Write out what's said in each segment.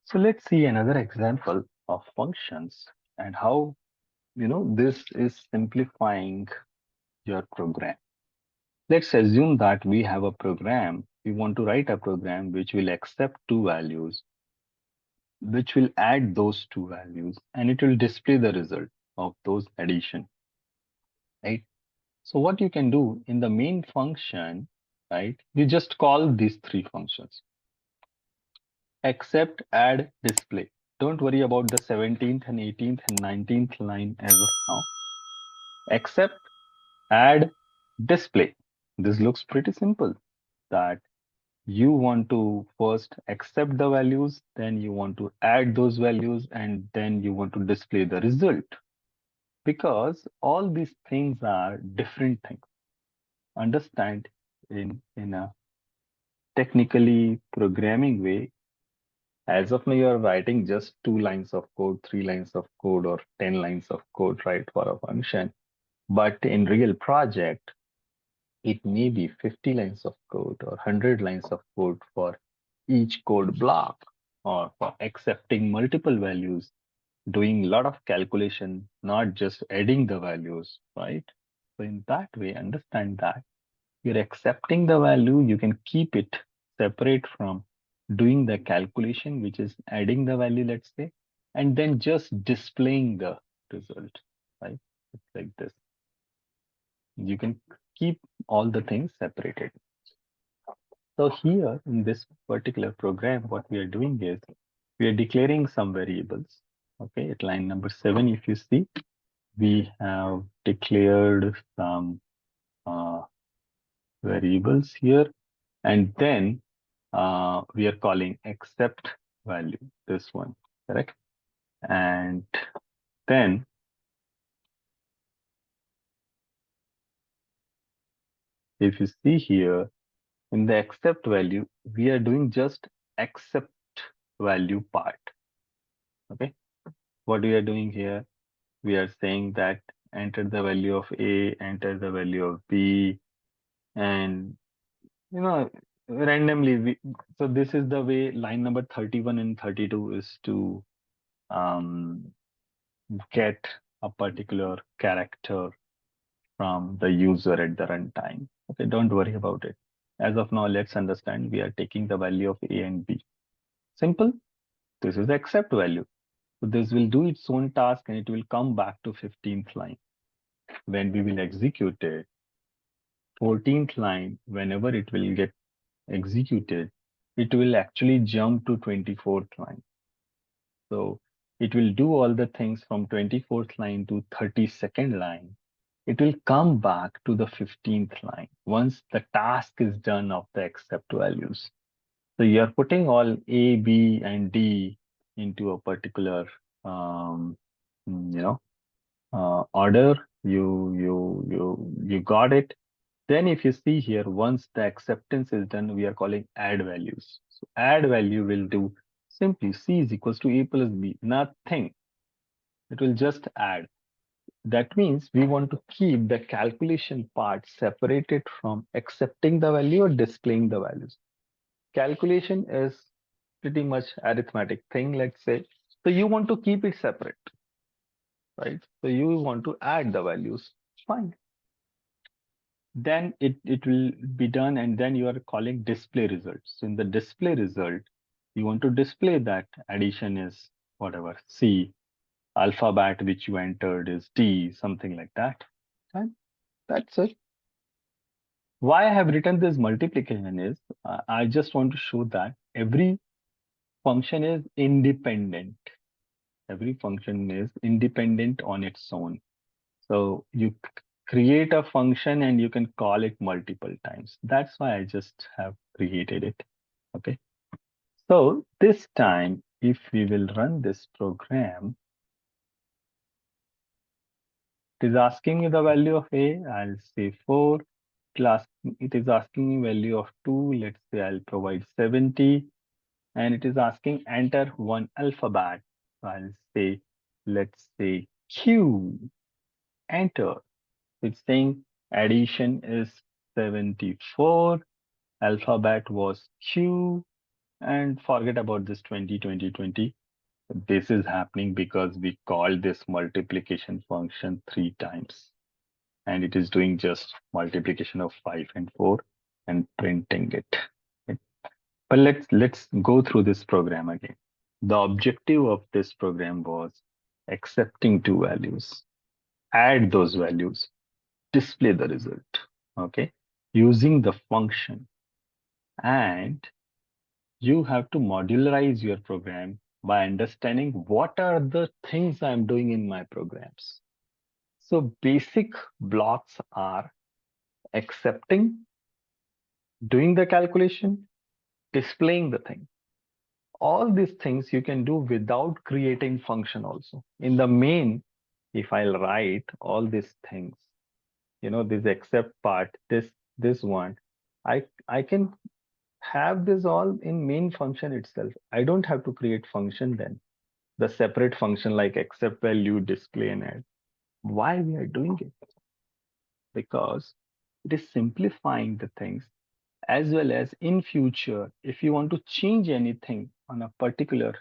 So let's see another example of functions and how this is simplifying your program. Let's assume that we have a program. We want to write a program which will accept two values, which will add those two values, and it will display the result of those addition, right? So what you can do in the main function, right? You just call these three functions: accept, add, display. Don't worry about the 17th and 18th and 19th line as of now. Accept, add, display. This looks pretty simple. That you want to first accept the values, then you want to add those values, and then you want to display the result. Because all these things are different things. Understand in a technically programming way. As of now, you're writing just two lines of code, three lines of code, or 10 lines of code, right, for a function. But in real project, it may be 50 lines of code or 100 lines of code for each code block, or for accepting multiple values, doing a lot of calculation, not just adding the values, right? So in that way, understand that you're accepting the value, you can keep it separate from doing the calculation, which is adding the value, let's say, and then just displaying the result, right? It's like this. You can keep all the things separated. So here in this particular program, what we are doing is we are declaring some variables. Okay, at line number 7, if you see, we have declared some uh, variables here, and then we are calling accept value, this one, correct? And then if you see here in the accept value, we are doing just accept value part. Okay, what we are doing here, we are saying that enter the value of A, enter the value of B, and you know randomly so this is the way line number 31 and 32 is to um, get a particular character from the user at the runtime. Okay, don't worry about it. As of now, let's understand we are taking the value of A and B. Simple. This is the accept value. So this will do its own task and it will come back to 15th line. When we will execute it, 14th line, whenever it will get executed, it will actually jump to 24th line. So it will do all the things from 24th line to 32nd line. It will come back to the 15th line once the task is done of the accept values. So you're putting all A, B, and D into a particular, um, you know, order. You got it. Then if you see here, once the acceptance is done, we are calling add values. So add value will do simply C is equals to A plus B, nothing. It will just add. That means we want to keep the calculation part separated from accepting the value or displaying the values. Calculation is pretty much arithmetic thing, let's say. So you want to keep it separate, right? So you want to add the values, fine. Then it will be done, and then you are calling display results. So in the display result, you want to display that addition is whatever C, alphabet which you entered is D, something like that. And that's it. Why I have written this multiplication is I just want to show that every function is independent. Every function is independent on its own. So you create a function and you can call it multiple times. That's why I just have created it. Okay. So this time, if we will run this program, it is asking me the value of A. I'll say 4. It is asking me value of 2. Let's say I'll provide 70. And it is asking enter one alphabet. So I'll say, let's say Q. Enter. It's saying addition is 74. Alphabet was Q. And forget about this 20. This is happening because we called this multiplication function 3 times, and it is doing just multiplication of 5 and 4 and printing it. Okay. But let's go through this program again. The objective of this program was accepting two values, add those values, display the result, okay, using the function. And you have to modularize your program by understanding what are the things I'm doing in my programs. So basic blocks are accepting, doing the calculation, displaying the thing. All these things you can do without creating function also. In the main, if I'll write all these things, this accept part, this one, I can have this all in main function itself. I don't have to create function then. The separate function like accept value, display, and add. Why we are doing it? Because it is simplifying the things, as well as in future, if you want to change anything on a particular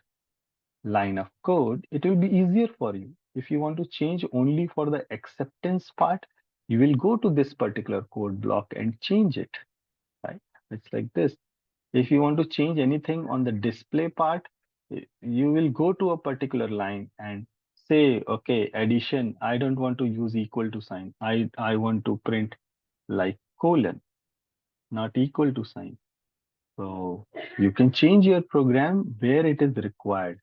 line of code, it will be easier for you. If you want to change only for the acceptance part, you will go to this particular code block and change it, right? It's like this. If you want to change anything on the display part, you will go to a particular line and say, okay, addition, I don't want to use equal to sign. I want to print like colon, not equal to sign. So you can change your program where it is required.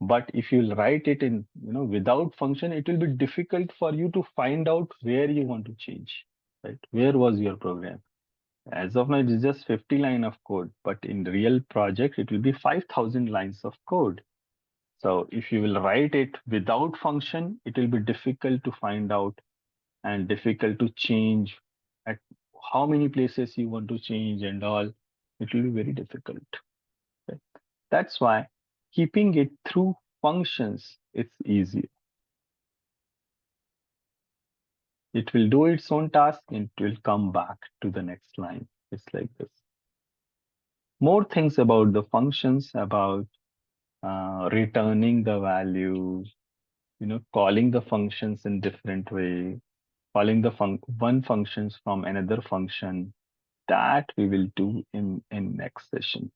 But if you write it in, without function, it will be difficult for you to find out where you want to change, right? Where was your program? As of now, it is just 50 line of code, but in real project, it will be 5,000 lines of code. So if you will write it without function, it will be difficult to find out and difficult to change at how many places you want to change and all. It will be very difficult. Okay? That's why keeping it through functions, it's easier. It will do its own task and it will come back to the next line. It's like this. More things about the functions, about returning the values, calling the functions in different way, calling the one functions from another function. That we will do in next session.